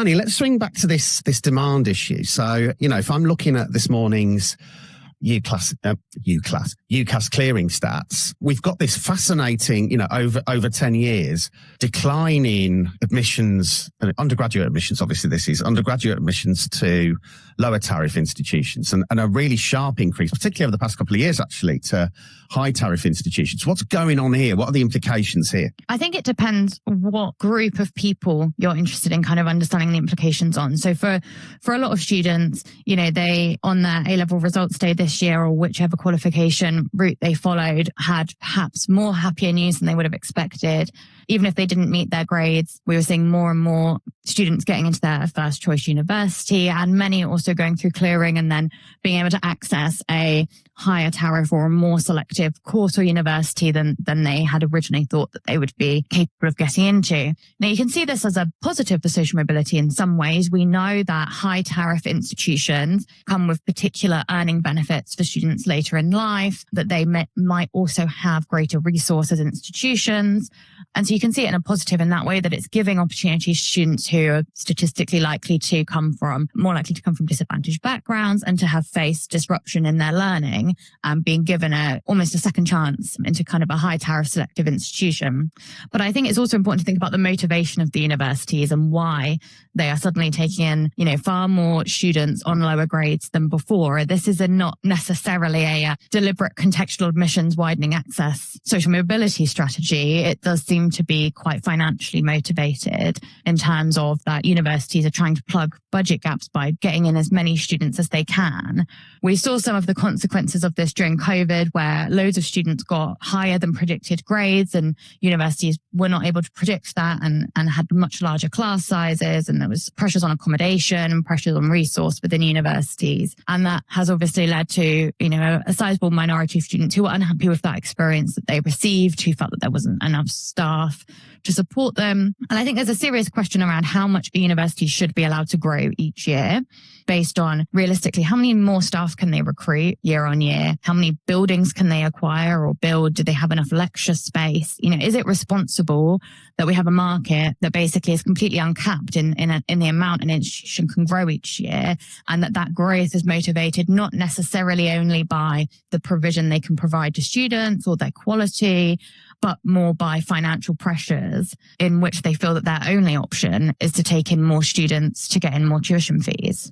Dani, let's swing back to this demand issue. So, if I'm looking at this morning's UCAS clearing stats, we've got this fascinating, over 10 years, decline in admissions, undergraduate admissions, obviously this is undergraduate admissions to lower tariff institutions, and a really sharp increase, particularly over the past couple of years, actually, to high tariff institutions. What's going on here? What are the implications here? I think it depends what group of people you're interested in kind of understanding the implications on. So for a lot of students, they, on their A-level results day this year, or whichever qualification route they followed, had perhaps more happier news than they would have expected. Even if they didn't meet their grades, we were seeing more and more students getting into their first choice university, and many also going through clearing and then being able to access a higher tariff or a more selective course or university than they had originally thought that they would be capable of getting into. Now, you can see this as a positive for social mobility in some ways. We know that high tariff institutions come with particular earning benefits for students later in life, that they might also have greater resources in institutions. And so you can see it in a positive in that way, that it's giving opportunities to students who are statistically more likely to come from disadvantaged backgrounds and to have faced disruption in their learning, being given almost a second chance into kind of a high tariff selective institution. But I think it's also important to think about the motivation of the universities and why they are suddenly taking in, far more students on lower grades than before. This is not necessarily a deliberate contextual admissions widening access social mobility strategy. It does seem to be quite financially motivated in terms of that universities are trying to plug budget gaps by getting in as many students as they can. We saw some of the consequences of this during COVID, where loads of students got higher than predicted grades, and universities were not able to predict that and had much larger class sizes, and there was pressures on accommodation and pressures on resource within universities. And that has obviously led to, a sizable minority of students who were unhappy with that experience that they received, who felt that there wasn't enough staff to support them. And I think there's a serious question around how much a university should be allowed to grow each year, based on realistically, how many more staff can they recruit year on year? How many buildings can they acquire or build? Do they have enough lecture space? Is it responsible that we have a market that basically is completely uncapped in the amount an institution can grow each year, and that growth is motivated not necessarily only by the provision they can provide to students or their quality, but more by financial pressures in which they feel that their only option is to take in more students to get in more tuition fees?